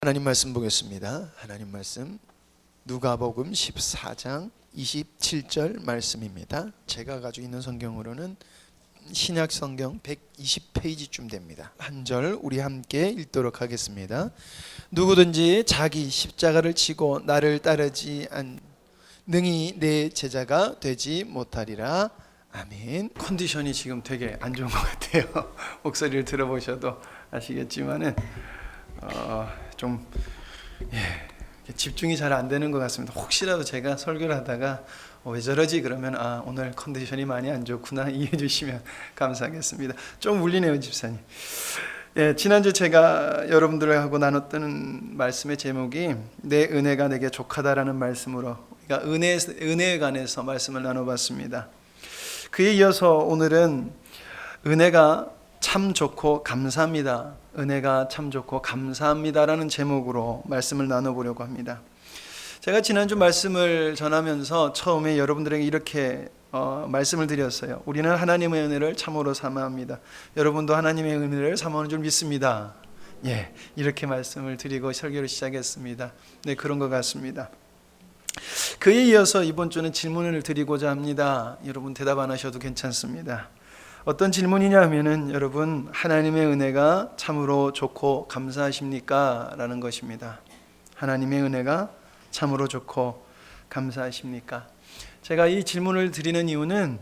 하나님 말씀 보겠습니다. 하나님 말씀 누가복음 14장 27절 말씀입니다. 제가 가지고 있는 성경으로는 신약 성경 120페이지쯤 됩니다. 한 절 우리 함께 읽도록 하겠습니다. 누구든지 자기 십자가를 지고 나를 따르지 능히 내 제자가 되지 못하리라. 아멘. 컨디션이 지금 되게 안 좋은 것 같아요. 목소리를 들어보셔도 아시겠지만은 좀 집중이 잘 안 되는 것 같습니다. 혹시라도 제가 설교를 하다가 왜 저러지 그러면 오늘 컨디션이 많이 안 좋구나 이해해 주시면 감사하겠습니다. 좀 울리네요, 집사님. 지난주 제가 여러분들하고 나눴던 말씀의 제목이 내 은혜가 내게 족하다라는 말씀으로 그러니까 은혜에 관해서 말씀을 나눠봤습니다. 그에 이어서 오늘은 은혜가 참 좋고 감사합니다. 은혜가 참 좋고 감사합니다라는 제목으로 말씀을 나눠보려고 합니다. 제가 지난주 말씀을 전하면서 처음에 여러분들에게 이렇게 말씀을 드렸어요. 우리는 하나님의 은혜를 참으로 사모합니다. 여러분도 하나님의 은혜를 사모하는 줄 믿습니다. 이렇게 말씀을 드리고 설교를 시작했습니다. 그런 것 같습니다. 그에 이어서 이번 주는 질문을 드리고자 합니다. 여러분 대답 안 하셔도 괜찮습니다. 어떤 질문이냐 하면은 여러분 하나님의 은혜가 참으로 좋고 감사하십니까? 라는 것입니다. 하나님의 은혜가 참으로 좋고 감사하십니까? 제가 이 질문을 드리는 이유는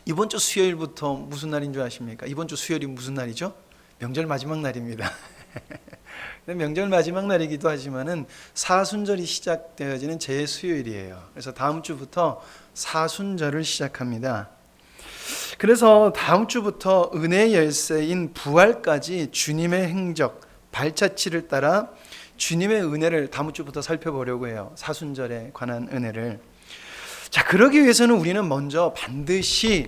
이번 주 수요일부터 무슨 날인 줄 아십니까? 이번 주 수요일이 무슨 날이죠? 명절 마지막 날입니다. 명절 마지막 날이기도 하지만은 사순절이 시작되어지는 제 수요일이에요. 그래서 다음 주부터 사순절을 시작합니다. 그래서 다음 주부터 은혜의 열쇠인 부활까지 주님의 행적, 발자취를 따라 주님의 은혜를 다음 주부터 살펴보려고 해요. 사순절에 관한 은혜를. 자, 그러기 위해서는 우리는 먼저 반드시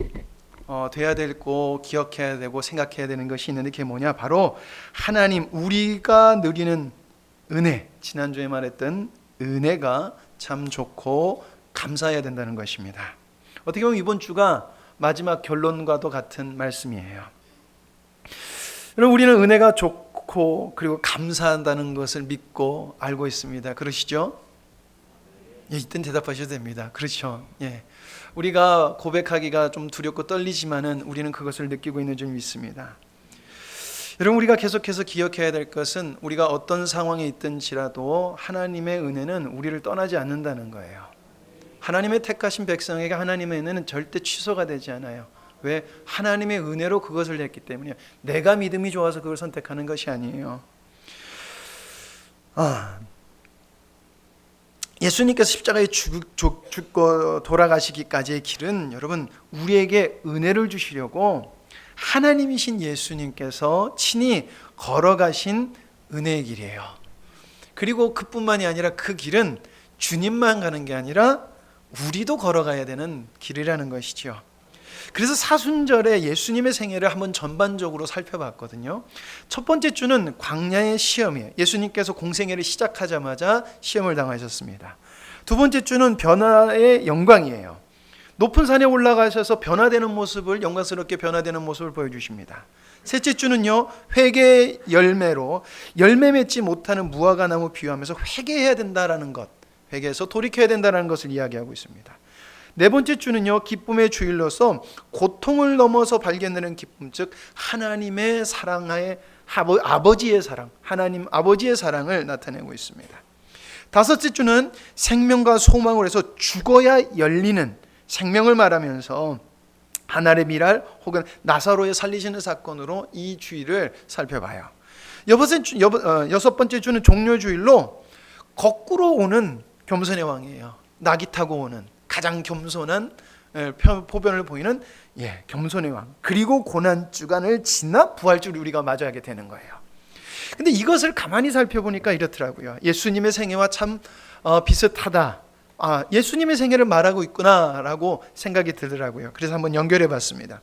돼야 되고 기억해야 되고 생각해야 되는 것이 있는데 그게 뭐냐? 바로 하나님 우리가 누리는 은혜, 지난주에 말했던 은혜가 참 좋고 감사해야 된다는 것입니다. 어떻게 보면 이번 주가 마지막 결론과도 같은 말씀이에요. 여러분 우리는 은혜가 좋고 그리고 감사한다는 것을 믿고 알고 있습니다. 그러시죠? 이땐 대답하셔도 됩니다. 그렇죠? 우리가 고백하기가 좀 두렵고 떨리지만은 우리는 그것을 느끼고 있는 줄 믿습니다. 여러분 우리가 계속해서 기억해야 될 것은 우리가 어떤 상황에 있든지라도 하나님의 은혜는 우리를 떠나지 않는다는 거예요. 하나님의 택하신 백성에게 하나님의 은혜는 절대 취소가 되지 않아요. 왜? 하나님의 은혜로 그것을 했기 때문이에요. 내가 믿음이 좋아서 그걸 선택하는 것이 아니에요. 예수님께서 십자가에 죽고 돌아가시기까지의 길은 여러분 우리에게 은혜를 주시려고 하나님이신 예수님께서 친히 걸어가신 은혜의 길이에요. 그리고 그뿐만이 아니라 그 길은 주님만 가는 게 아니라 우리도 걸어가야 되는 길이라는 것이죠. 그래서 사순절에 예수님의 생애를 한번 전반적으로 살펴봤거든요. 첫 번째 주는 광야의 시험이에요. 예수님께서 공생애를 시작하자마자 시험을 당하셨습니다. 두 번째 주는 변화의 영광이에요. 높은 산에 올라가셔서 변화되는 모습을 영광스럽게 변화되는 모습을 보여주십니다. 셋째 주는요 회개의 열매로 열매 맺지 못하는 무화과 나무 비유하면서 회개해야 된다라는 것, 회개해서 돌이켜야 된다는 것을 이야기하고 있습니다. 네 번째 주는요 기쁨의 주일로서 고통을 넘어서 발견되는 기쁨, 즉 하나님의 사랑의 아버지의 사랑, 하나님 아버지의 사랑을 나타내고 있습니다. 다섯째 주는 생명과 소망으로 해서 죽어야 열리는 생명을 말하면서 하늘의 미랄 혹은 나사로의 살리시는 사건으로 이 주일을 살펴봐요. 여섯 번째 주는 종려주일로 거꾸로 오는 겸손의 왕이에요. 낙이 타고 오는 가장 겸손한 포변을 보이는 겸손의 왕. 그리고 고난주간을 지나 부활주를 우리가 맞이하게 되는 거예요. 근데 이것을 가만히 살펴보니까 이렇더라고요. 예수님의 생애와 참 비슷하다. 예수님의 생애를 말하고 있구나라고 생각이 들더라고요. 그래서 한번 연결해 봤습니다.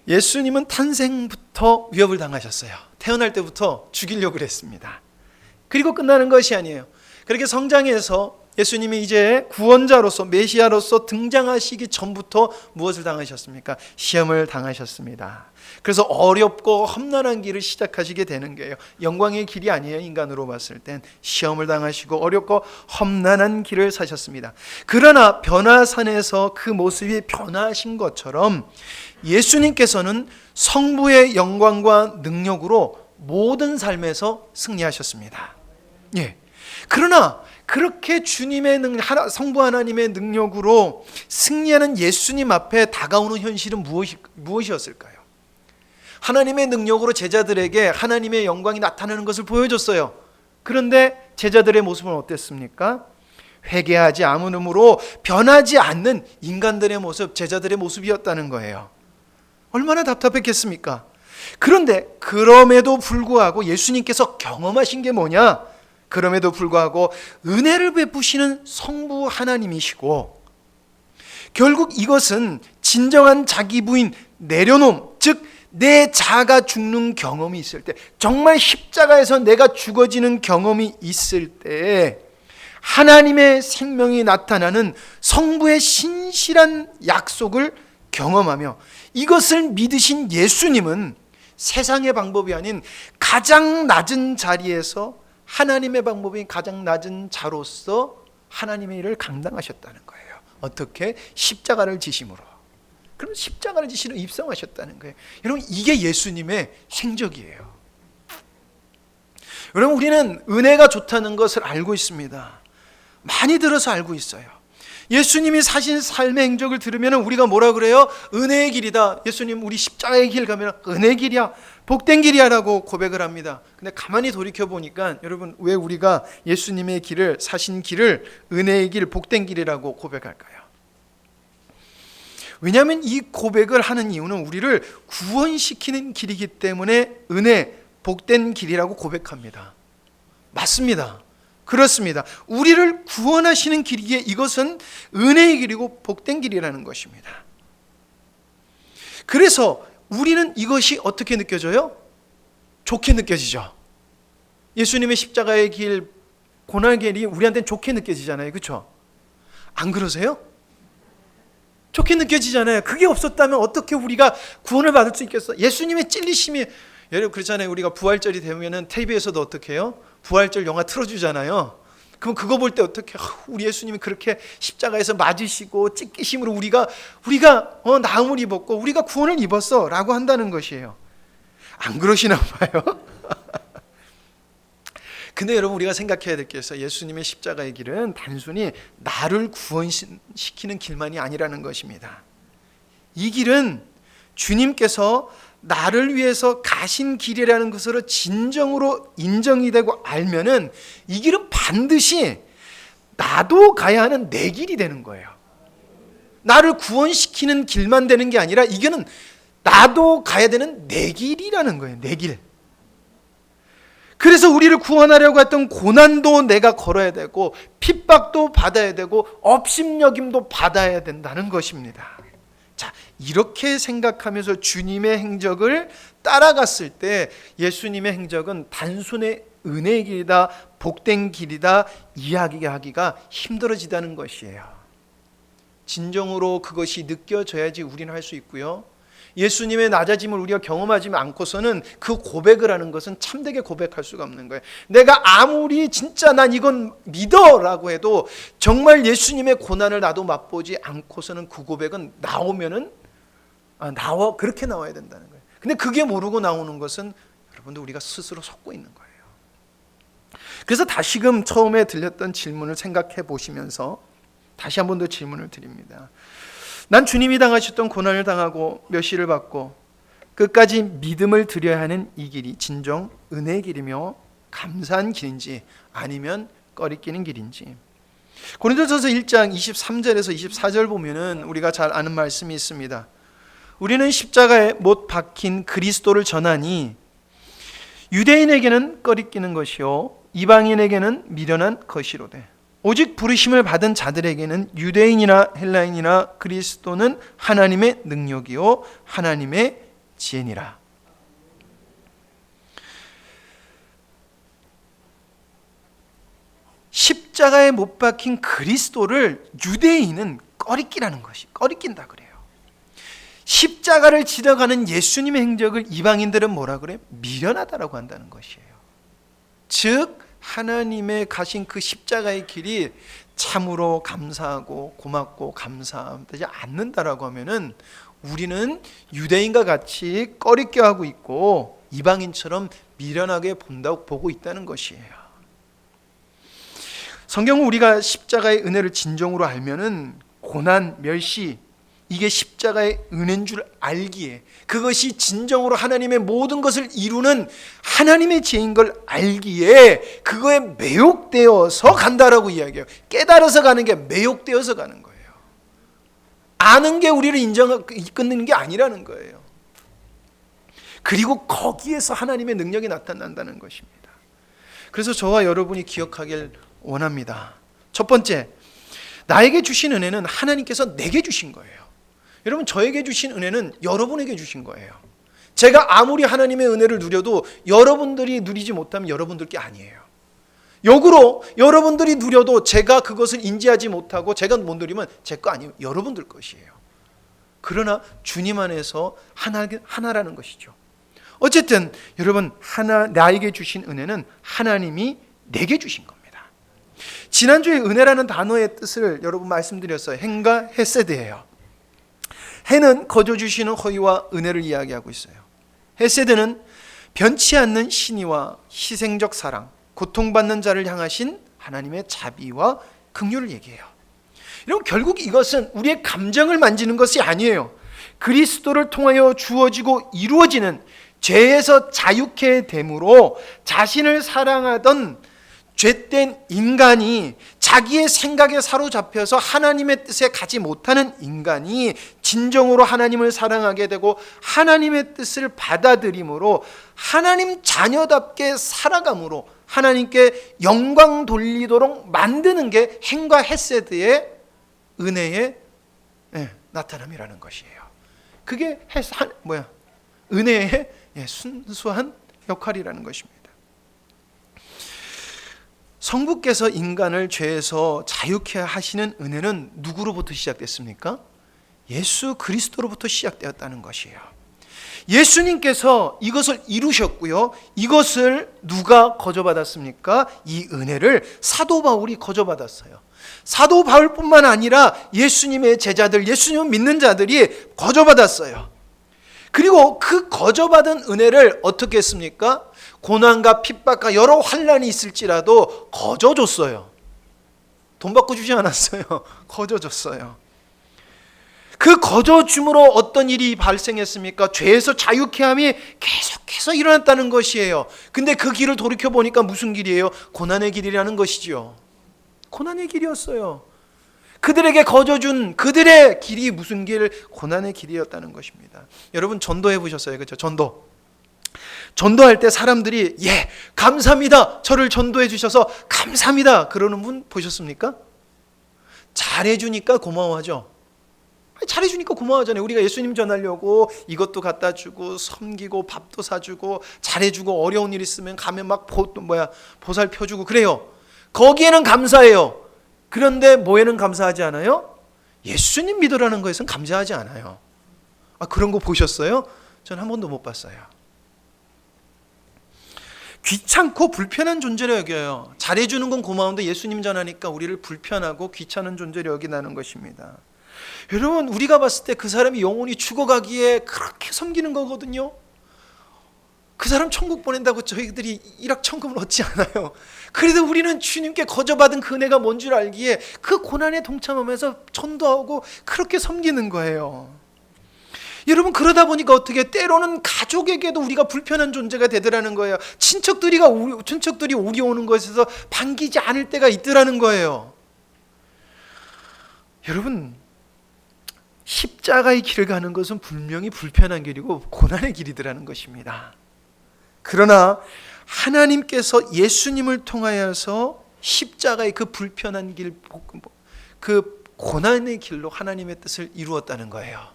예수님은 탄생부터 위협을 당하셨어요. 태어날 때부터 죽이려고 했습니다. 그리고 끝나는 것이 아니에요. 그렇게 성장해서 예수님이 이제 구원자로서 메시아로서 등장하시기 전부터 무엇을 당하셨습니까? 시험을 당하셨습니다. 그래서 어렵고 험난한 길을 시작하시게 되는 거예요. 영광의 길이 아니에요. 인간으로 봤을 땐 시험을 당하시고 어렵고 험난한 길을 사셨습니다. 그러나 변화산에서 그 모습이 변화하신 것처럼 예수님께서는 성부의 영광과 능력으로 모든 삶에서 승리하셨습니다. 예. 그러나 그렇게 주님의 성부 하나님의 능력으로 승리하는 예수님 앞에 다가오는 현실은 무엇이었을까요? 하나님의 능력으로 제자들에게 하나님의 영광이 나타나는 것을 보여줬어요. 그런데 제자들의 모습은 어땠습니까? 회개하지 않음으로 변하지 않는 인간들의 모습, 제자들의 모습이었다는 거예요. 얼마나 답답했겠습니까? 그런데 그럼에도 불구하고 예수님께서 경험하신 게 뭐냐? 그럼에도 불구하고 은혜를 베푸시는 성부 하나님이시고, 결국 이것은 진정한 자기 부인 내려놓음, 즉 내 자아가 죽는 경험이 있을 때, 정말 십자가에서 내가 죽어지는 경험이 있을 때 하나님의 생명이 나타나는 성부의 신실한 약속을 경험하며, 이것을 믿으신 예수님은 세상의 방법이 아닌 가장 낮은 자리에서 하나님의 방법이 가장 낮은 자로서 하나님의 일을 감당하셨다는 거예요. 어떻게? 십자가를 지심으로. 그럼 십자가를 지시러 입성하셨다는 거예요. 여러분, 이게 예수님의 행적이에요. 여러분, 우리는 은혜가 좋다는 것을 알고 있습니다. 많이 들어서 알고 있어요. 예수님이 사신 삶의 행적을 들으면 우리가 뭐라 그래요? 은혜의 길이다. 예수님, 우리 십자가의 길 가면 은혜의 길이야, 복된 길이야 라고 고백을 합니다. 근데 가만히 돌이켜보니까 여러분, 왜 우리가 예수님의 길을, 사신 길을 은혜의 길, 복된 길이라고 고백할까요? 왜냐하면 이 고백을 하는 이유는 우리를 구원시키는 길이기 때문에 은혜, 복된 길이라고 고백합니다. 맞습니다. 그렇습니다. 우리를 구원하시는 길이기에 이것은 은혜의 길이고 복된 길이라는 것입니다. 그래서 우리는 이것이 어떻게 느껴져요? 좋게 느껴지죠. 예수님의 십자가의 길, 고난의 길이 우리한테는 좋게 느껴지잖아요. 그렇죠? 안 그러세요? 좋게 느껴지잖아요. 그게 없었다면 어떻게 우리가 구원을 받을 수 있겠어? 예수님의 찔리심이, 여러분 그렇잖아요. 우리가 부활절이 되면은 TV에서도 어떻게 해요? 부활절 영화 틀어주잖아요. 그럼 그거 볼 때 어떻게, 우리 예수님이 그렇게 십자가에서 맞으시고 찢기심으로 우리가 나음을 입었고 우리가 구원을 입었어 라고 한다는 것이에요. 안 그러시나 봐요. 근데 여러분, 우리가 생각해야 될 게 있어요. 예수님의 십자가의 길은 단순히 나를 구원시키는 길만이 아니라는 것입니다. 이 길은 주님께서 나를 위해서 가신 길이라는 것으로 진정으로 인정이 되고 알면은 이 길은 반드시 나도 가야 하는 내 길이 되는 거예요. 나를 구원시키는 길만 되는 게 아니라 이게는 나도 가야 되는 내 길이라는 거예요. 내 길. 그래서 우리를 구원하려고 했던 고난도 내가 걸어야 되고 핍박도 받아야 되고 업심여김도 받아야 된다는 것입니다. 자, 이렇게 생각하면서 주님의 행적을 따라갔을 때 예수님의 행적은 단순히 은혜의 길이다, 복된 길이다 이야기하기가 힘들어지다는 것이에요. 진정으로 그것이 느껴져야지 우리는 할 수 있고요. 예수님의 낮아짐을 우리가 경험하지 않고서는 그 고백을 하는 것은 참되게 고백할 수가 없는 거예요. 내가 아무리 진짜 난 이건 믿어라고 해도 정말 예수님의 고난을 나도 맛보지 않고서는 그 고백은 나오면은 그렇게 나와야 된다는 거예요. 근데 그게 모르고 나오는 것은 여러분들 우리가 스스로 속고 있는 거예요. 그래서 다시금 처음에 들렸던 질문을 생각해 보시면서 다시 한 번 더 질문을 드립니다. 난 주님이 당하셨던 고난을 당하고 멸시를 받고 끝까지 믿음을 드려야 하는 이 길이 진정 은혜의 길이며 감사한 길인지 아니면 꺼리끼는 길인지. 고린도전서 1장 23절에서 24절 보면은 우리가 잘 아는 말씀이 있습니다. 우리는 십자가에 못 박힌 그리스도를 전하니 유대인에게는 꺼리끼는 것이요 이방인에게는 미련한 것이로되 오직 부르심을 받은 자들에게는 유대인이나 헬라인이나 그리스도는 하나님의 능력이요 하나님의 지혜니라. 십자가에 못 박힌 그리스도를 유대인은 꺼리끼라는 것이 꺼리낀다 그래요. 십자가를 지나가는 예수님의 행적을 이방인들은 뭐라 그래요? 미련하다라고 한다는 것이에요. 즉 하나님의 가신 그 십자가의 길이 참으로 감사하고 고맙고 감사하지 않는다라고 하면은 우리는 유대인과 같이 꺼리껴 하고 있고 이방인처럼 미련하게 보고 있다는 것이에요. 성경은 우리가 십자가의 은혜를 진정으로 알면은 고난, 멸시 이게 십자가의 은혜인 줄 알기에 그것이 진정으로 하나님의 모든 것을 이루는 하나님의 지혜인 걸 알기에 그거에 매혹되어서 간다라고 이야기해요. 깨달아서 가는 게 매혹되어서 가는 거예요. 아는 게 우리를 이끄는 게 아니라는 거예요. 그리고 거기에서 하나님의 능력이 나타난다는 것입니다. 그래서 저와 여러분이 기억하길 원합니다. 첫 번째, 나에게 주신 은혜는 하나님께서 내게 주신 거예요. 여러분, 저에게 주신 은혜는 여러분에게 주신 거예요. 제가 아무리 하나님의 은혜를 누려도 여러분들이 누리지 못하면 여러분들 게 아니에요. 역으로 여러분들이 누려도 제가 그것을 인지하지 못하고 제가 못 누리면 제 거 아니에요. 여러분들 것이에요. 그러나 주님 안에서 하나라는 것이죠. 어쨌든 여러분, 나에게 주신 은혜는 하나님이 내게 주신 겁니다. 지난주에 은혜라는 단어의 뜻을 여러분 말씀드렸어요. 행과 헤세드예요. 해는 거저 주시는 허위와 은혜를 이야기하고 있어요. 헤세드는 변치 않는 신의와 희생적 사랑, 고통받는 자를 향하신 하나님의 자비와 긍휼을 얘기해요. 여러분, 결국 이것은 우리의 감정을 만지는 것이 아니에요. 그리스도를 통하여 주어지고 이루어지는 죄에서 자유케 됨으로 자신을 사랑하던 죄된 인간이 자기의 생각에 사로잡혀서 하나님의 뜻에 가지 못하는 인간이 진정으로 하나님을 사랑하게 되고 하나님의 뜻을 받아들임으로 하나님 자녀답게 살아감으로 하나님께 영광 돌리도록 만드는 게 행과 헤세드의 은혜의 나타남이라는 것이에요. 그게 은혜의 순수한 역할이라는 것입니다. 성부께서 인간을 죄에서 자유케 하시는 은혜는 누구로부터 시작됐습니까? 예수 그리스도로부터 시작되었다는 것이에요. 예수님께서 이것을 이루셨고요. 이것을 누가 거저받았습니까? 이 은혜를 사도 바울이 거저받았어요. 사도 바울뿐만 아니라 예수님의 제자들, 예수님을 믿는 자들이 거저받았어요. 그리고 그 거저받은 은혜를 어떻게 했습니까? 고난과 핍박과 여러 환난이 있을지라도 거저줬어요. 돈 받고 주지 않았어요. 거저줬어요. 그 거저줌으로 어떤 일이 발생했습니까? 죄에서 자유케 함이 계속해서 일어났다는 것이에요. 근데 그 길을 돌이켜보니까 무슨 길이에요? 고난의 길이라는 것이죠. 고난의 길이었어요. 그들에게 거저준 그들의 길이 무슨 길? 고난의 길이었다는 것입니다. 여러분, 전도해 보셨어요? 그렇죠? 전도할 때 사람들이 감사합니다, 저를 전도해 주셔서 감사합니다 그러는 분 보셨습니까? 잘해주니까 고마워하죠. 잘해주니까 고마워하잖아요. 우리가 예수님 전하려고 이것도 갖다 주고 섬기고 밥도 사주고 잘해주고 어려운 일 있으면 가면 막 보살펴주고 그래요. 거기에는 감사해요. 그런데 뭐에는 감사하지 않아요? 예수님 믿으라는 거에서는 감사하지 않아요. 그런 거 보셨어요? 전 한 번도 못 봤어요. 귀찮고 불편한 존재로 여겨요. 잘해주는 건 고마운데 예수님 전하니까 우리를 불편하고 귀찮은 존재로 여기는 것입니다. 여러분, 우리가 봤을 때 그 사람이 영원히 죽어가기에 그렇게 섬기는 거거든요. 그 사람 천국 보낸다고 저희들이 일확천금을 얻지 않아요. 그래도 우리는 주님께 거저받은 그 은혜가 뭔 줄 알기에 그 고난에 동참하면서 전도하고 그렇게 섬기는 거예요. 여러분, 그러다 보니까 어떻게 때로는 가족에게도 우리가 불편한 존재가 되더라는 거예요. 친척들이 우리 오는 것에서 반기지 않을 때가 있더라는 거예요. 여러분, 십자가의 길을 가는 것은 분명히 불편한 길이고 고난의 길이더라는 것입니다. 그러나 하나님께서 예수님을 통하여서 십자가의 그 불편한 길, 그 고난의 길로 하나님의 뜻을 이루었다는 거예요.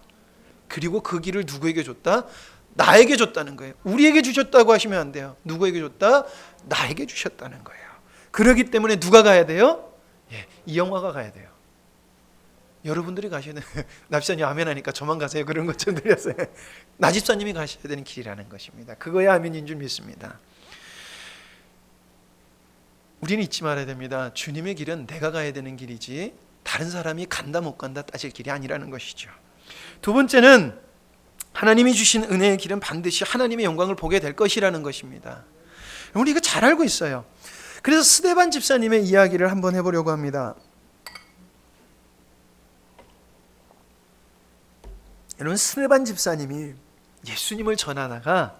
그리고 그 길을 누구에게 줬다? 나에게 줬다는 거예요. 우리에게 주셨다고 하시면 안 돼요. 누구에게 줬다? 나에게 주셨다는 거예요. 그렇기 때문에 누가 가야 돼요? 이 영화가 가야 돼요. 여러분들이 가셔야 돼요. 나집사님 아멘 하니까 저만 가세요 그런 것 좀 드렸어요. 나집사님이 가셔야 되는 길이라는 것입니다. 그거야 아멘인 줄 믿습니다. 우리는 잊지 말아야 됩니다. 주님의 길은 내가 가야 되는 길이지 다른 사람이 간다 못 간다 따질 길이 아니라는 것이죠. 두 번째는 하나님이 주신 은혜의 길은 반드시 하나님의 영광을 보게 될 것이라는 것입니다. 우리 이거 잘 알고 있어요. 그래서 스데반 집사님의 이야기를 한번 해보려고 합니다. 여러분, 스데반 집사님이 예수님을 전하다가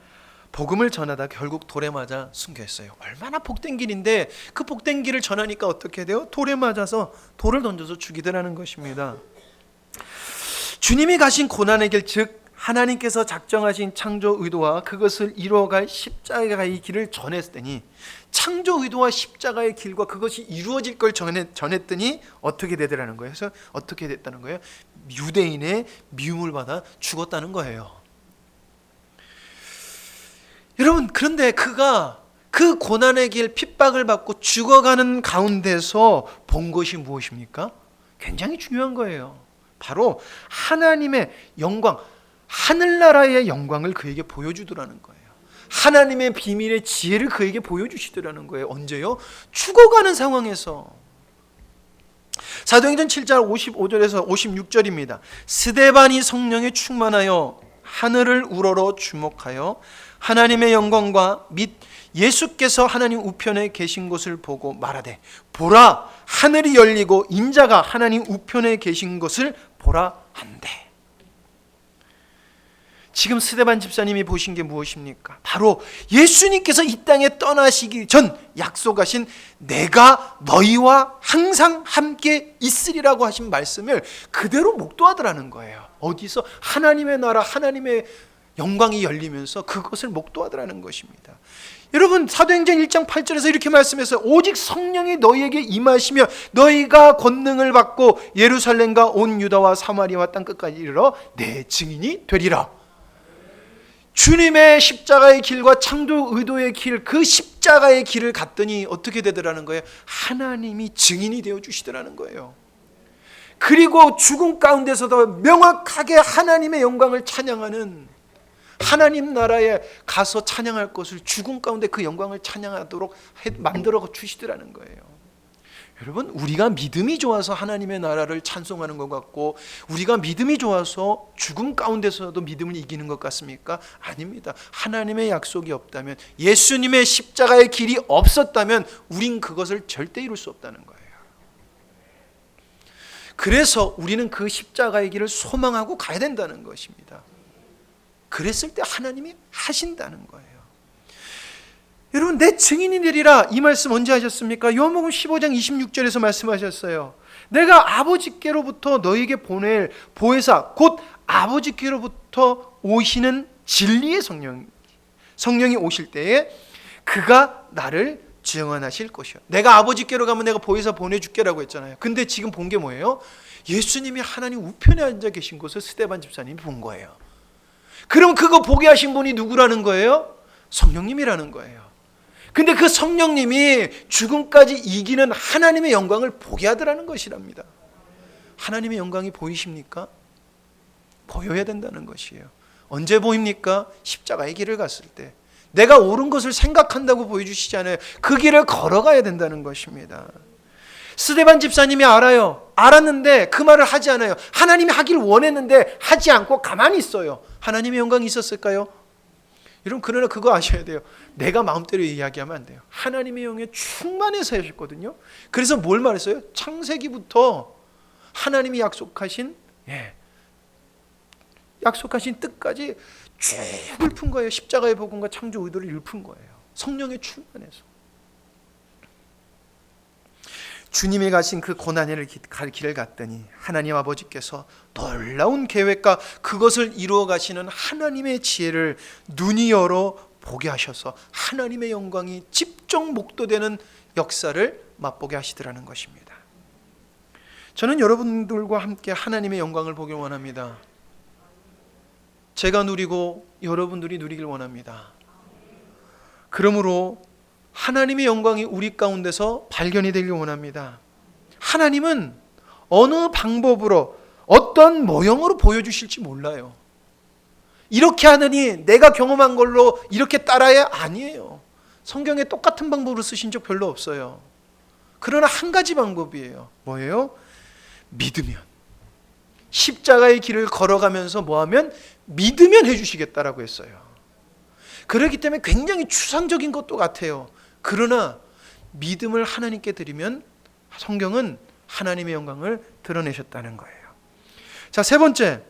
복음을 전하다 결국 돌에 맞아 순교했어요. 얼마나 복된 길인데 그 복된 길을 전하니까 어떻게 돼요? 돌에 맞아서 돌을 던져서 죽이더라는 것입니다. 주님이 가신 고난의 길, 즉 하나님께서 작정하신 창조 의도와 그것을 이루어갈 십자가의 길을 전했더니 창조 의도와 십자가의 길과 그것이 이루어질 걸 전했더니 어떻게 되더라는 거예요? 그래서 어떻게 됐다는 거예요? 유대인의 미움을 받아 죽었다는 거예요. 여러분, 그런데 그가 그 고난의 길 핍박을 받고 죽어가는 가운데서 본 것이 무엇입니까? 굉장히 중요한 거예요. 바로 하나님의 영광, 하늘나라의 영광을 그에게 보여주더라는 거예요. 하나님의 비밀의 지혜를 그에게 보여주시더라는 거예요. 언제요? 죽어가는 상황에서. 사도행전 7장 55절에서 56절입니다. 스데반이 성령에 충만하여 하늘을 우러러 주목하여 하나님의 영광과 및 예수께서 하나님 우편에 계신 것을 보고 말하되 보라, 하늘이 열리고 인자가 하나님 우편에 계신 것을 보라 한대. 지금 스데반 집사님이 보신 게 무엇입니까? 바로 예수님께서 이 땅에 떠나시기 전 약속하신 내가 너희와 항상 함께 있으리라고 하신 말씀을 그대로 목도하더라는 거예요. 어디서? 하나님의 나라, 하나님의 영광이 열리면서 그것을 목도하더라는 것입니다. 여러분, 사도행전 1장 8절에서 이렇게 말씀했어요. 오직 성령이 너희에게 임하시며 너희가 권능을 받고 예루살렘과 온 유다와 사마리아와 땅끝까지 이르러 내 증인이 되리라. 주님의 십자가의 길과 창조 의도의 길, 그 십자가의 길을 갔더니 어떻게 되더라는 거예요? 하나님이 증인이 되어 주시더라는 거예요. 그리고 죽음 가운데서도 명확하게 하나님의 영광을 찬양하는, 하나님 나라에 가서 찬양할 것을 죽음 가운데 그 영광을 찬양하도록 만들어 주시더라는 거예요. 여러분, 우리가 믿음이 좋아서 하나님의 나라를 찬송하는 것 같고 우리가 믿음이 좋아서 죽음 가운데서도 믿음을 이기는 것 같습니까? 아닙니다. 하나님의 약속이 없다면, 예수님의 십자가의 길이 없었다면 우린 그것을 절대 이룰 수 없다는 거예요. 그래서 우리는 그 십자가의 길을 소망하고 가야 된다는 것입니다. 그랬을 때 하나님이 하신다는 거예요. 여러분, 내 증인이 되리라, 이 말씀 언제 하셨습니까? 요한복음 15장 26절에서 말씀하셨어요. 내가 아버지께로부터 너희에게 보낼 보혜사, 곧 아버지께로부터 오시는 진리의 성령이 오실 때에 그가 나를 증언하실 것이요. 내가 아버지께로 가면 내가 보혜사 보내줄게라고 했잖아요. 근데 지금 본 게 뭐예요? 예수님이 하나님 우편에 앉아 계신 것을 스데반 집사님이 본 거예요. 그럼 그거 보게 하신 분이 누구라는 거예요? 성령님이라는 거예요. 근데 그 성령님이 죽음까지 이기는 하나님의 영광을 보게 하더라는 것이랍니다. 하나님의 영광이 보이십니까? 보여야 된다는 것이에요. 언제 보입니까? 십자가의 길을 갔을 때. 내가 옳은 것을 생각한다고 보여주시지 않아요. 그 길을 걸어가야 된다는 것입니다. 스데반 집사님이 알았는데 그 말을 하지 않아요. 하나님이 하기를 원했는데 하지 않고 가만히 있어요. 하나님의 영광이 있었을까요? 여러분, 그러나 그거 아셔야 돼요. 내가 마음대로 이야기하면 안 돼요. 하나님의 영에 충만해서 하셨거든요. 그래서 뭘 말했어요? 창세기부터 하나님이 약속하신 뜻까지 쭉 읊은 거예요. 십자가의 복음과 창조 의도를 읊은 거예요. 성령에 충만해서. 주님이 가신 그 고난의 길을 갔더니 하나님 아버지께서 놀라운 계획과 그것을 이루어 가시는 하나님의 지혜를 눈이 열어 보게 하셔서 하나님의 영광이 직접 목도되는 역사를 맛보게 하시더라는 것입니다. 저는 여러분들과 함께 하나님의 영광을 보길 원합니다. 제가 누리고 여러분들이 누리길 원합니다. 그러므로 하나님의 영광이 우리 가운데서 발견이 되길 원합니다. 하나님은 어느 방법으로 어떤 모형으로 보여주실지 몰라요. 이렇게 하느니 내가 경험한 걸로 이렇게 따라야 아니에요. 성경에 똑같은 방법으로 쓰신 적 별로 없어요. 그러나 한 가지 방법이에요. 뭐예요? 믿으면. 십자가의 길을 걸어가면서 뭐하면? 믿으면 해주시겠다라고 했어요. 그렇기 때문에 굉장히 추상적인 것도 같아요. 그러나 믿음을 하나님께 드리면 성경은 하나님의 영광을 드러내셨다는 거예요. 자, 세 번째,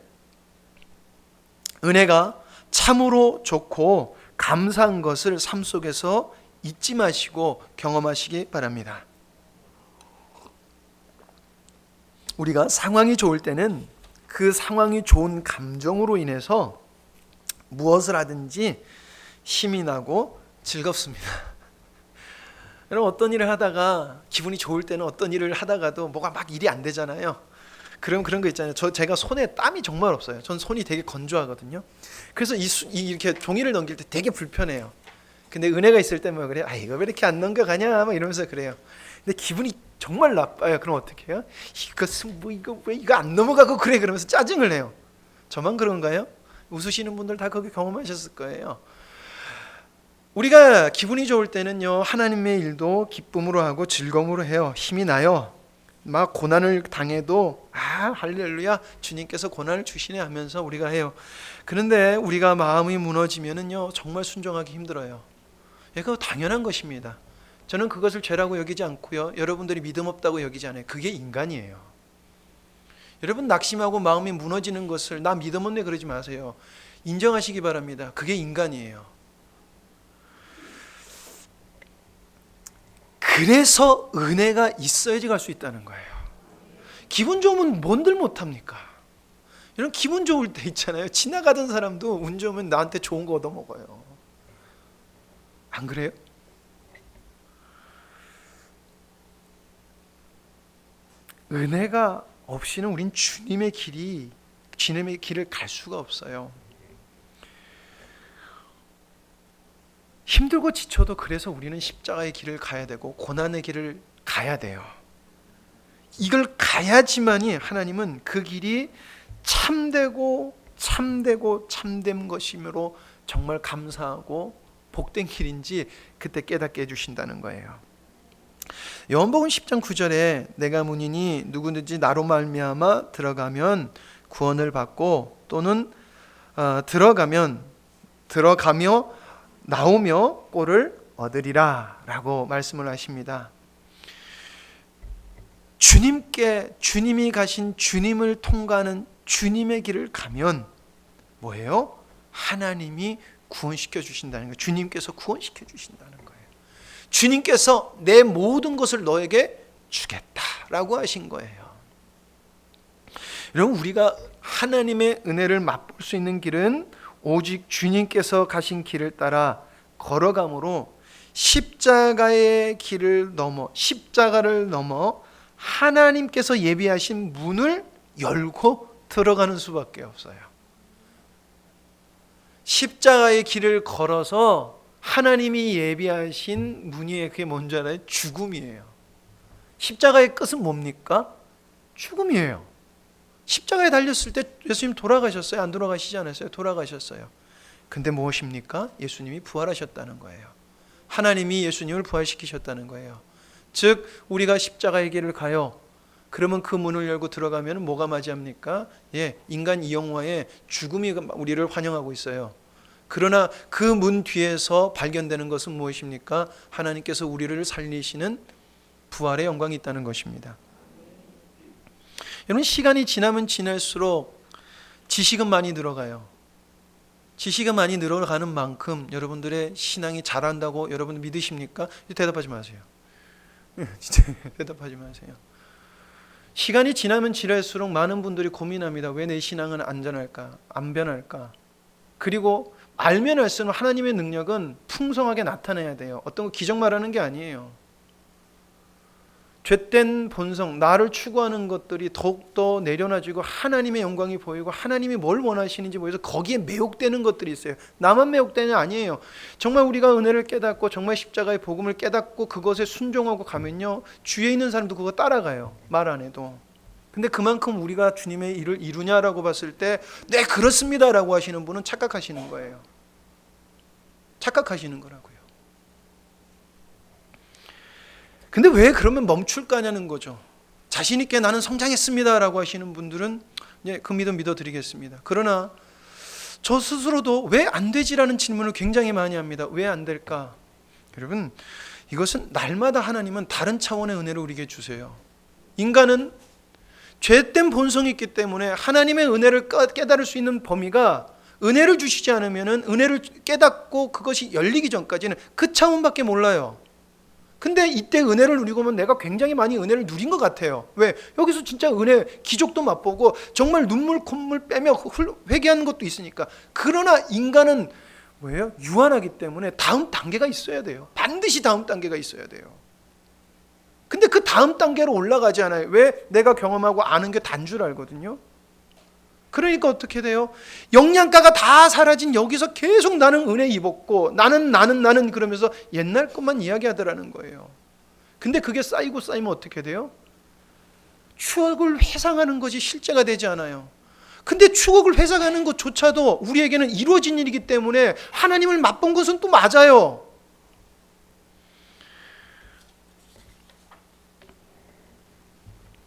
은혜가 참으로 좋고 감사한 것을 삶 속에서 잊지 마시고 경험하시기 바랍니다. 우리가 상황이 좋을 때는 그 상황이 좋은 감정으로 인해서 무엇을 하든지 힘이 나고 즐겁습니다. 여러분, 어떤 일을 하다가 기분이 좋을 때는 어떤 일을 하다가도 뭐가 막 일이 안 되잖아요. 그럼 그런 거 있잖아요. 제가 손에 땀이 정말 없어요. 전 손이 되게 건조하거든요. 그래서 이렇게 종이를 넘길 때 되게 불편해요. 근데 은혜가 있을 때 뭐 그래요? 이거 왜 이렇게 안 넘겨가냐? 막 이러면서 그래요. 근데 기분이 정말 나빠요. 그럼 어떻게 해요? 이것은 뭐 이거 왜 이거 안 넘어가고 그래? 그러면서 짜증을 내요. 저만 그런가요? 웃으시는 분들 다 거기 경험하셨을 거예요. 우리가 기분이 좋을 때는요, 하나님의 일도 기쁨으로 하고 즐거움으로 해요. 힘이 나요. 막 고난을 당해도 할렐루야, 주님께서 고난을 주시네 하면서 우리가 해요. 그런데 우리가 마음이 무너지면은요, 정말 순종하기 힘들어요. 이거 당연한 것입니다. 저는 그것을 죄라고 여기지 않고요, 여러분들이 믿음 없다고 여기지 않아요. 그게 인간이에요. 여러분, 낙심하고 마음이 무너지는 것을 나 믿음 없네 그러지 마세요. 인정하시기 바랍니다. 그게 인간이에요. 그래서 은혜가 있어야지 갈 수 있다는 거예요. 기분 좋으면 뭔들 못합니까? 이런 기분 좋을 때 있잖아요. 지나가던 사람도 운 좋으면 나한테 좋은 거 얻어먹어요. 안 그래요? 은혜가 없이는 우린 주님의 길을 갈 수가 없어요. 힘들고 지쳐도 그래서 우리는 십자가의 길을 가야 되고 고난의 길을 가야 돼요. 이걸 가야지만이 하나님은 그 길이 참되고 참된 것이므로 정말 감사하고 복된 길인지 그때 깨닫게 해주신다는 거예요. 요한복음 10장 9절에 내가 문이니 누구든지 나로 말미암아 들어가면 구원을 받고 또는 들어가며 나오며 꼴을 얻으리라 라고 말씀을 하십니다. 주님이 가신 주님을 통과하는 주님의 길을 가면 뭐예요? 하나님이 구원시켜 주신다는 거예요. 주님께서 구원시켜 주신다는 거예요. 주님께서 내 모든 것을 너에게 주겠다라고 하신 거예요. 여러분, 우리가 하나님의 은혜를 맛볼 수 있는 길은 오직 주님께서 가신 길을 따라 걸어감으로 십자가의 길을 넘어 십자가를 넘어 하나님께서 예비하신 문을 열고 들어가는 수밖에 없어요. 십자가의 길을 걸어서 하나님이 예비하신 문이 그게 뭔지 알아요? 죽음이에요. 십자가의 끝은 뭡니까? 죽음이에요. 십자가에 달렸을 때 예수님 돌아가셨어요? 안 돌아가시지 않았어요? 돌아가셨어요. 근데 무엇입니까? 예수님이 부활하셨다는 거예요. 하나님이 예수님을 부활시키셨다는 거예요. 즉 우리가 십자가의 길을 가요. 그러면 그 문을 열고 들어가면 뭐가 맞이합니까? 인간 이영화의 죽음이 우리를 환영하고 있어요. 그러나 그 문 뒤에서 발견되는 것은 무엇입니까? 하나님께서 우리를 살리시는 부활의 영광이 있다는 것입니다. 여러분, 시간이 지나면 지날수록 지식은 많이 늘어가요. 지식이 많이 늘어가는 만큼 여러분들의 신앙이 자란다고 여러분 믿으십니까? 대답하지 마세요. 진짜 대답하지 마세요. 시간이 지나면 지날수록 많은 분들이 고민합니다. 왜 내 신앙은 안전할까? 안 변할까? 그리고 알면 알수록 하나님의 능력은 풍성하게 나타내야 돼요. 어떤 거 기적 말하는 게 아니에요. 죄된 본성, 나를 추구하는 것들이 더욱더 내려놔지고 하나님의 영광이 보이고 하나님이 뭘 원하시는지 보여서 거기에 매혹되는 것들이 있어요. 나만 매혹되는 게 아니에요. 정말 우리가 은혜를 깨닫고 정말 십자가의 복음을 깨닫고 그것에 순종하고 가면요, 주위에 있는 사람도 그거 따라가요. 말 안 해도. 근데 그만큼 우리가 주님의 일을 이루냐라고 봤을 때 네 그렇습니다라고 하시는 분은 착각하시는 거예요. 착각하시는 거라고요. 근데 왜 그러면 멈출까냐는 거죠. 자신 있게 나는 성장했습니다라고 하시는 분들은 그 믿음 믿어드리겠습니다. 그러나 저 스스로도 왜 안 되지라는 질문을 굉장히 많이 합니다. 왜 안 될까? 여러분, 이것은 날마다 하나님은 다른 차원의 은혜를 우리에게 주세요. 인간은 죄된 본성이 있기 때문에 하나님의 은혜를 깨달을 수 있는 범위가 은혜를 주시지 않으면 은혜를 깨닫고 그것이 열리기 전까지는 그 차원밖에 몰라요. 근데 이때 은혜를 누리고 보면 내가 굉장히 많이 은혜를 누린 것 같아요. 왜? 여기서 진짜 은혜 기적도 맛보고 정말 눈물 콧물 빼며 회개하는 것도 있으니까. 그러나 인간은 뭐예요? 유한하기 때문에 다음 단계가 있어야 돼요. 반드시 다음 단계가 있어야 돼요. 근데 그 다음 단계로 올라가지 않아요. 왜? 내가 경험하고 아는 게 단 줄 알거든요. 그러니까 어떻게 돼요? 영양가가 다 사라진 여기서 계속 나는 은혜 입었고 나는 그러면서 옛날 것만 이야기하더라는 거예요. 근데 그게 쌓이고 쌓이면 어떻게 돼요? 추억을 회상하는 것이 실제가 되지 않아요. 근데 추억을 회상하는 것조차도 우리에게는 이루어진 일이기 때문에 하나님을 맛본 것은 또 맞아요.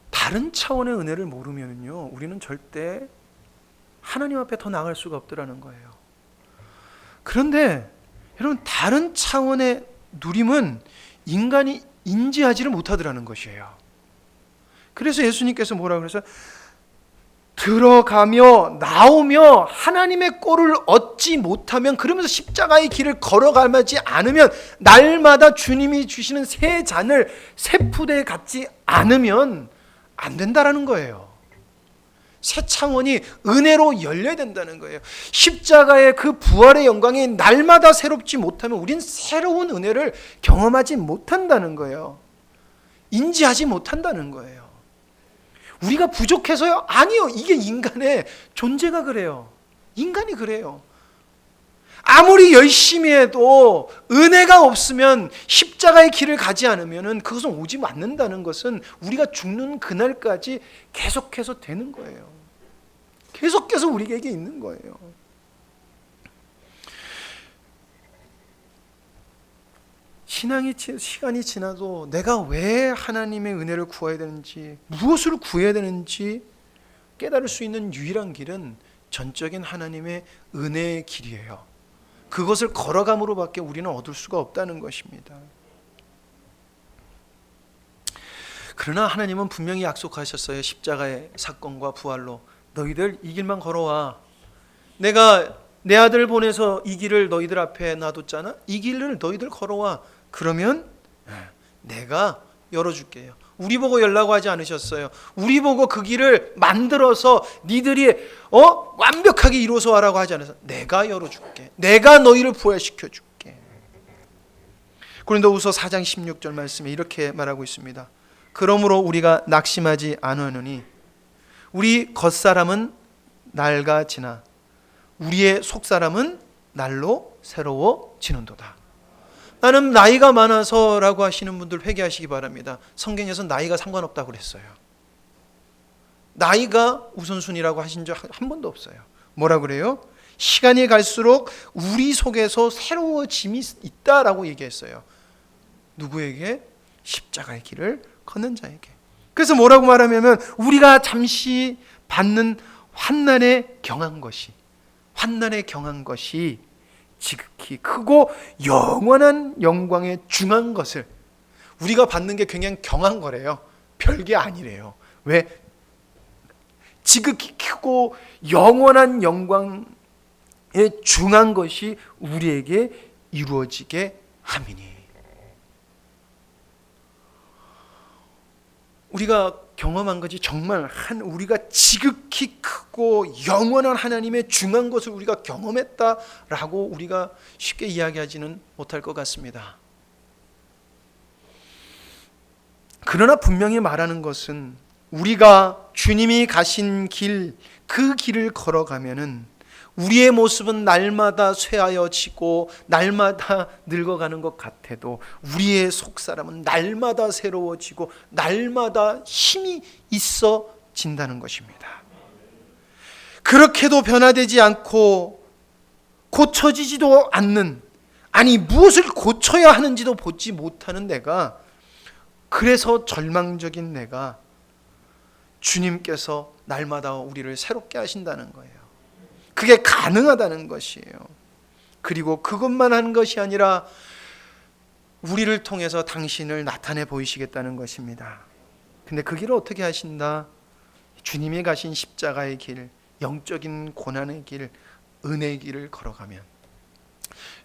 다른 차원의 은혜를 모르면요, 우리는 절대 하나님 앞에 더 나아갈 수가 없더라는 거예요. 그런데 여러분, 다른 차원의 누림은 인간이 인지하지를 못하더라는 것이에요. 그래서 예수님께서 뭐라고 그래서 들어가며 나오며 하나님의 꼴을 얻지 못하면, 그러면서 십자가의 길을 걸어가지 않으면, 날마다 주님이 주시는 새 잔을 새 푸대에 갖지 않으면 안 된다라는 거예요. 새 차원이 은혜로 열려야 된다는 거예요. 십자가의 그 부활의 영광이 날마다 새롭지 못하면 우린 새로운 은혜를 경험하지 못한다는 거예요. 인지하지 못한다는 거예요. 우리가 부족해서요? 아니요. 이게 인간의 존재가 그래요. 인간이 그래요. 아무리 열심히 해도 은혜가 없으면, 십자가의 길을 가지 않으면 그것은 오지 않는다는 것은 우리가 죽는 그날까지 계속해서 되는 거예요. 계속해서 우리에게 있는 거예요. 시간이 지나도 내가 왜 하나님의 은혜를 구해야 되는지, 무엇을 구해야 되는지 깨달을 수 있는 유일한 길은 전적인 하나님의 은혜의 길이에요. 그것을 걸어감으로밖에 우리는 얻을 수가 없다는 것입니다. 그러나 하나님은 분명히 약속하셨어요. 십자가의 사건과 부활로 너희들 이 길만 걸어와. 내가 내 아들 보내서 이 길을 너희들 앞에 놔뒀잖아. 이 길을 너희들 걸어와. 그러면 내가 열어줄게요. 우리 보고 열라고 하지 않으셨어요. 우리 보고 그 길을 만들어서 니들이 완벽하게 이루어서 와라고 하지 않아서 내가 열어줄게. 내가 너희를 부활시켜줄게. 고린도후서 4장 16절 말씀에 이렇게 말하고 있습니다. 그러므로 우리가 낙심하지 않으노니 우리 겉사람은 낡아지나 우리의 속사람은 날로 새로워지는도다. 나는 나이가 많아서라고 하시는 분들 회개하시기 바랍니다. 성경에서 나이가 상관없다고 그랬어요. 나이가 우선순위라고 하신 적 한 번도 없어요. 뭐라 그래요? 시간이 갈수록 우리 속에서 새로워짐이 있다라고 얘기했어요. 누구에게? 십자가의 길을 걷는 자에게. 그래서 뭐라고 말하냐면 우리가 잠시 받는 환난에 경한 것이 지극히 크고 영원한 영광에 중한 것을, 우리가 받는 게 굉장히 경한 거래요. 별게 아니래요. 왜? 지극히 크고 영원한 영광에 중한 것이 우리에게 이루어지게 함이니. 우리가 경험한 것이 정말 우리가 지극히 크고 영원한 하나님의 중한 것을 우리가 경험했다라고 우리가 쉽게 이야기하지는 못할 것 같습니다. 그러나 분명히 말하는 것은 우리가 주님이 가신 길, 그 길을 걸어가면은 우리의 모습은 날마다 쇠하여지고 날마다 늙어가는 것 같아도 우리의 속사람은 날마다 새로워지고 날마다 힘이 있어진다는 것입니다. 그렇게도 변화되지 않고 고쳐지지도 않는, 아니 무엇을 고쳐야 하는지도 보지 못하는 내가, 그래서 절망적인 내가 주님께서 날마다 우리를 새롭게 하신다는 거예요. 그게 가능하다는 것이에요. 그리고 그것만 한 것이 아니라 우리를 통해서 당신을 나타내 보이시겠다는 것입니다. 근데 그 길을 어떻게 하신다? 주님이 가신 십자가의 길, 영적인 고난의 길, 은혜의 길을 걸어가면,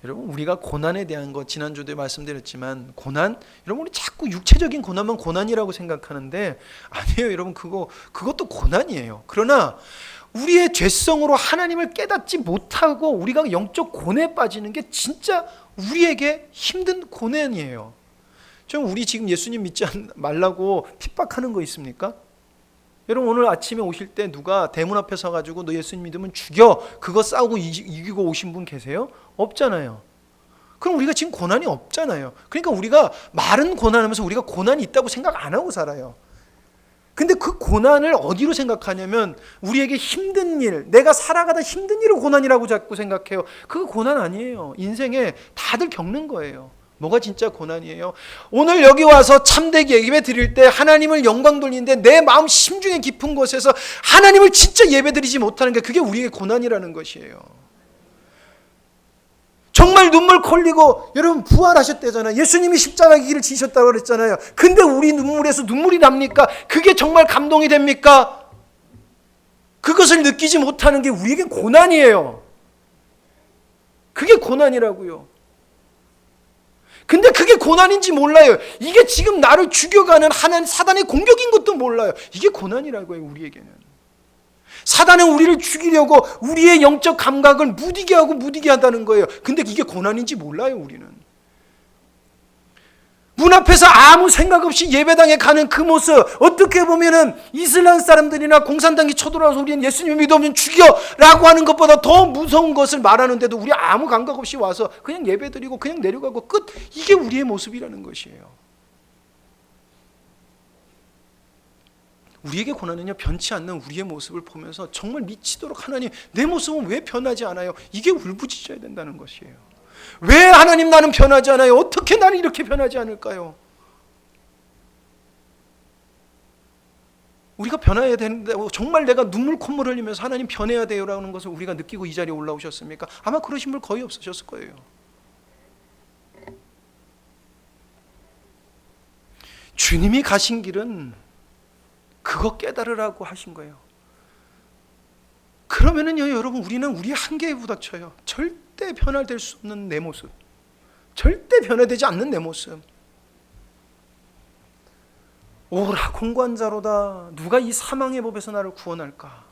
여러분 우리가 고난에 대한 거 지난주도 말씀드렸지만, 고난, 여러분 우리 자꾸 육체적인 고난만 고난이라고 생각하는데 아니에요. 여러분 그것도 고난이에요. 그러나 우리의 죄성으로 하나님을 깨닫지 못하고 우리가 영적 고뇌에 빠지는 게 진짜 우리에게 힘든 고난이에요. 좀 우리 지금 예수님 믿지 말라고 핍박하는 거 있습니까? 여러분 오늘 아침에 오실 때 누가 대문 앞에 서가지고 너 예수님 믿으면 죽여, 그거 싸우고 이기고 오신 분 계세요? 없잖아요. 그럼 우리가 지금 고난이 없잖아요. 그러니까 우리가 말은 고난하면서 우리가 고난이 있다고 생각 안 하고 살아요. 근데 그 고난을 어디로 생각하냐면 우리에게 힘든 일, 내가 살아가다 힘든 일을 고난이라고 자꾸 생각해요. 그거 고난 아니에요. 인생에 다들 겪는 거예요. 뭐가 진짜 고난이에요? 오늘 여기 와서 참되게 예배 드릴 때 하나님을 영광 돌리는데 내 마음 심중에 깊은 곳에서 하나님을 진짜 예배 드리지 못하는 게, 그게 우리의 고난이라는 것이에요. 정말 눈물 콜리고, 여러분 부활하셨대잖아요. 예수님이 십자가의 길을 지셨다고 그랬잖아요. 근데 우리 눈물에서 눈물이 납니까? 그게 정말 감동이 됩니까? 그것을 느끼지 못하는 게 우리에게 고난이에요. 그게 고난이라고요. 근데 그게 고난인지 몰라요. 이게 지금 나를 죽여가는 하나님 사단의 공격인 것도 몰라요. 이게 고난이라고요. 우리에게는 사단은 우리를 죽이려고 우리의 영적 감각을 무디게 하고 무디게 한다는 거예요. 근데 이게 고난인지 몰라요. 우리는 문 앞에서 아무 생각 없이 예배당에 가는 그 모습, 어떻게 보면은 이슬람 사람들이나 공산당이 쳐들어와서 우리는 예수님 믿으면 죽여라고 하는 것보다 더 무서운 것을 말하는데도 우리 아무 감각 없이 와서 그냥 예배드리고 그냥 내려가고 끝. 이게 우리의 모습이라는 것이에요. 우리에게 고난은요, 변치 않는 우리의 모습을 보면서 정말 미치도록 하나님, 내 모습은 왜 변하지 않아요? 이게 울부짖어야 된다는 것이에요. 왜 하나님 나는 변하지 않아요? 어떻게 나는 이렇게 변하지 않을까요? 우리가 변해야 되는데 정말 내가 눈물 콧물 흘리면서 하나님 변해야 돼요라는 것을 우리가 느끼고 이 자리에 올라오셨습니까? 아마 그러신 분 거의 없으셨을 거예요. 주님이 가신 길은 그거 깨달으라고 하신 거예요. 그러면은요, 여러분 우리는 우리의 한계에 부닥쳐요. 절대 변화될 수 없는 내 모습, 절대 변화되지 않는 내 모습. 오라 공관자로다. 누가 이 사망의 법에서 나를 구원할까?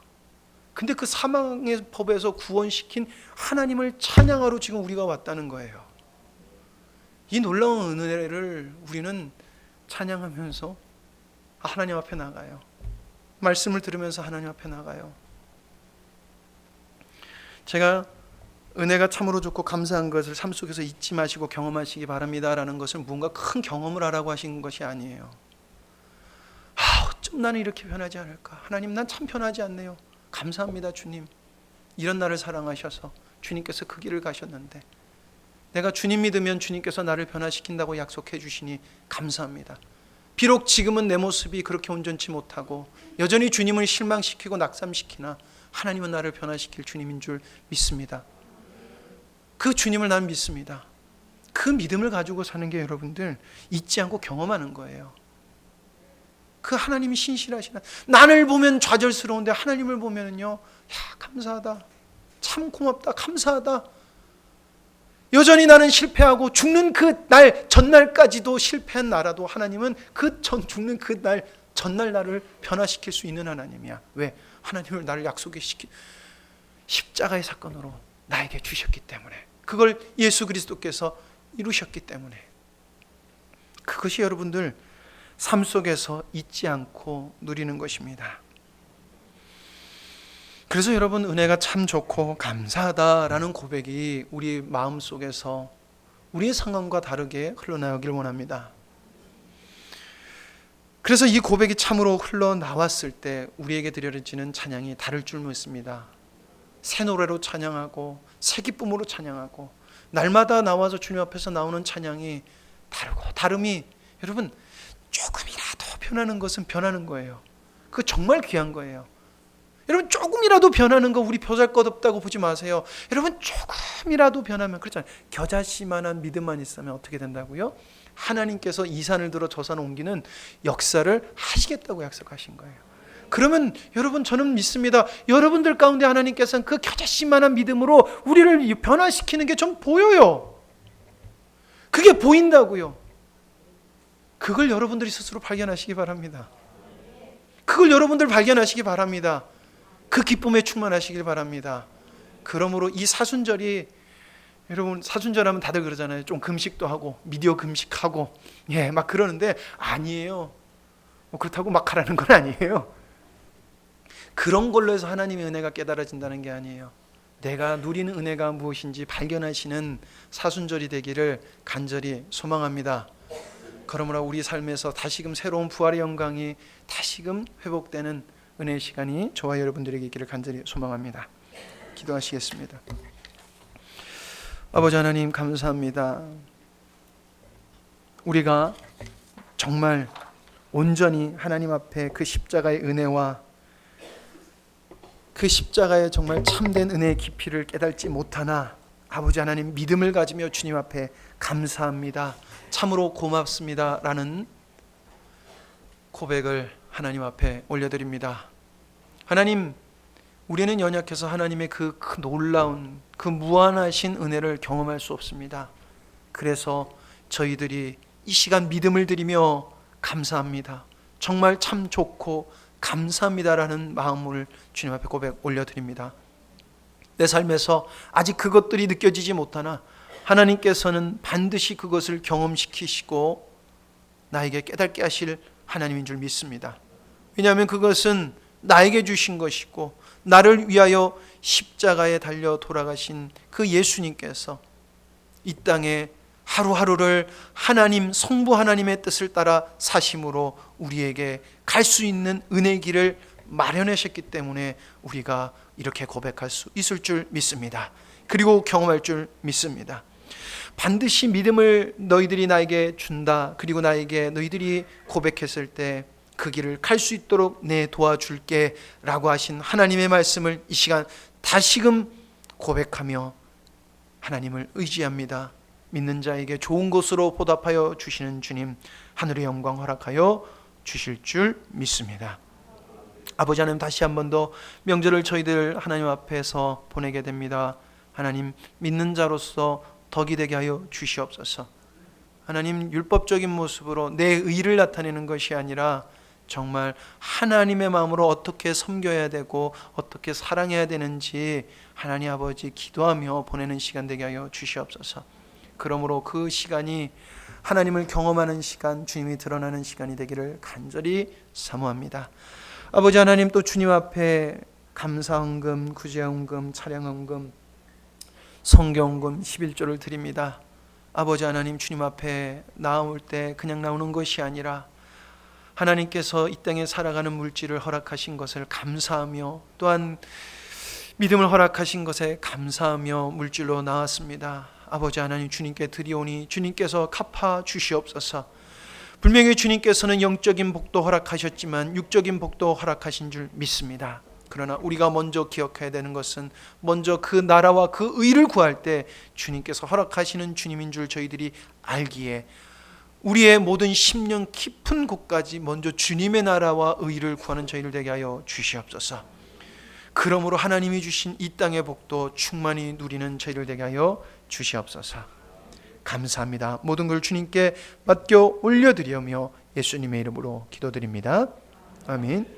근데 그 사망의 법에서 구원시킨 하나님을 찬양하러 지금 우리가 왔다는 거예요. 이 놀라운 은혜를 우리는 찬양하면서 하나님 앞에 나가요. 말씀을 들으면서 하나님 앞에 나가요. 제가 은혜가 참으로 좋고 감사한 것을 삶 속에서 잊지 마시고 경험하시기 바랍니다라는 것은 무언가 큰 경험을 하라고 하신 것이 아니에요. 어쩜 나는 이렇게 변하지 않을까? 하나님, 난 참 변하지 않네요. 감사합니다, 주님. 이런 나를 사랑하셔서 주님께서 그 길을 가셨는데 내가 주님 믿으면 주님께서 나를 변화시킨다고 약속해 주시니 감사합니다. 비록 지금은 내 모습이 그렇게 온전치 못하고 여전히 주님을 실망시키고 낙담시키나 하나님은 나를 변화시킬 주님인 줄 믿습니다. 그 주님을 난 믿습니다. 그 믿음을 가지고 사는 게 여러분들 잊지 않고 경험하는 거예요. 그 하나님이 신실하시나, 나를 보면 좌절스러운데 하나님을 보면은요, 감사하다, 참 고맙다, 감사하다. 여전히 나는 실패하고 죽는 그 날 전날까지도 실패한 나라도 하나님은 죽는 그 날 전날 나를 변화시킬 수 있는 하나님이야. 왜? 하나님을 나를 약속에 십자가의 사건으로 나에게 주셨기 때문에, 그걸 예수 그리스도께서 이루셨기 때문에. 그것이 여러분들 삶 속에서 잊지 않고 누리는 것입니다. 그래서 여러분, 은혜가 참 좋고 감사하다라는 고백이 우리 마음속에서 우리의 상황과 다르게 흘러나오길 원합니다. 그래서 이 고백이 참으로 흘러나왔을 때 우리에게 드려지는 찬양이 다를 줄 믿습니다. 새 노래로 찬양하고 새 기쁨으로 찬양하고, 날마다 나와서 주님 앞에서 나오는 찬양이 다르고, 다름이 여러분 조금이라도 변하는 것은 변하는 거예요. 그거 정말 귀한 거예요. 여러분, 조금이라도 변하는 거 우리 보잘것없다고 보지 마세요. 여러분, 조금이라도 변하면, 그렇잖아요. 겨자씨만한 믿음만 있으면 어떻게 된다고요? 하나님께서 이 산을 들어 저 산 옮기는 역사를 하시겠다고 약속하신 거예요. 그러면 여러분, 저는 믿습니다. 여러분들 가운데 하나님께서는 그 겨자씨만한 믿음으로 우리를 변화시키는 게 좀 보여요. 그게 보인다고요. 그걸 여러분들이 스스로 발견하시기 바랍니다. 그걸 여러분들 발견하시기 바랍니다. 그 기쁨에 충만하시길 바랍니다. 그러므로 이 사순절이, 여러분, 사순절하면 다들 그러잖아요. 좀 금식도 하고 미디어 금식하고 막 그러는데, 아니에요. 그렇다고 막 하라는 건 아니에요. 그런 걸로 해서 하나님의 은혜가 깨달아진다는 게 아니에요. 내가 누리는 은혜가 무엇인지 발견하시는 사순절이 되기를 간절히 소망합니다. 그러므로 우리 삶에서 다시금 새로운 부활의 영광이 다시금 회복되는 은혜의 시간이 저와 여러분들에게 있기를 간절히 소망합니다. 기도하시겠습니다. 아버지 하나님, 감사합니다. 우리가 정말 온전히 하나님 앞에 그 십자가의 은혜와 그 십자가의 정말 참된 은혜의 깊이를 깨닫지 못하나, 아버지 하나님, 믿음을 가지며 주님 앞에 감사합니다, 참으로 고맙습니다 라는 고백을 하나님 앞에 올려드립니다. 하나님, 우리는 연약해서 하나님의 그 놀라운, 그 무한하신 은혜를 경험할 수 없습니다. 그래서 저희들이 이 시간 믿음을 드리며 감사합니다, 정말 참 좋고 감사합니다라는 마음을 주님 앞에 고백 올려드립니다. 내 삶에서 아직 그것들이 느껴지지 못하나 하나님께서는 반드시 그것을 경험시키시고 나에게 깨닫게 하실 하나님인 줄 믿습니다. 왜냐하면 그것은 나에게 주신 것이고, 나를 위하여 십자가에 달려 돌아가신 그 예수님께서 이 땅에 하루하루를 하나님, 성부 하나님의 뜻을 따라 사심으로 우리에게 갈 수 있는 은혜의 길을 마련하셨기 때문에 우리가 이렇게 고백할 수 있을 줄 믿습니다. 그리고 경험할 줄 믿습니다. 반드시 믿음을 너희들이 나에게 준다. 그리고 나에게 너희들이 고백했을 때 그 길을 갈 수 있도록 내 도와줄게 라고 하신 하나님의 말씀을 이 시간 다시금 고백하며 하나님을 의지합니다. 믿는 자에게 좋은 것으로 보답하여 주시는 주님, 하늘의 영광 허락하여 주실 줄 믿습니다. 아버지 하나님, 다시 한 번 더 명절을 저희들 하나님 앞에서 보내게 됩니다. 하나님, 믿는 자로서 덕이 되게 하여 주시옵소서. 하나님, 율법적인 모습으로 내 의를 나타내는 것이 아니라 정말 하나님의 마음으로 어떻게 섬겨야 되고 어떻게 사랑해야 되는지 하나님 아버지 기도하며 보내는 시간 되게 하여 주시옵소서. 그러므로 그 시간이 하나님을 경험하는 시간, 주님이 드러나는 시간이 되기를 간절히 사모합니다. 아버지 하나님, 또 주님 앞에 감사헌금, 구제헌금, 차량헌금, 성경헌금 11조를 드립니다. 아버지 하나님, 주님 앞에 나올 때 그냥 나오는 것이 아니라 하나님께서 이 땅에 살아가는 물질을 허락하신 것을 감사하며, 또한 믿음을 허락하신 것에 감사하며 물질로 나왔습니다. 아버지 하나님, 주님께 드리오니 주님께서 갚아 주시옵소서. 분명히 주님께서는 영적인 복도 허락하셨지만 육적인 복도 허락하신 줄 믿습니다. 그러나 우리가 먼저 기억해야 되는 것은, 먼저 그 나라와 그 의를 구할 때 주님께서 허락하시는 주님인 줄 저희들이 알기에 우리의 모든 심령 깊은 곳까지 먼저 주님의 나라와 의를 구하는 저희를 되게 하여 주시옵소서. 그러므로 하나님이 주신 이 땅의 복도 충만히 누리는 저희를 되게 하여 주시옵소서. 감사합니다. 모든 걸 주님께 맡겨 올려드리며 예수님의 이름으로 기도드립니다. 아멘.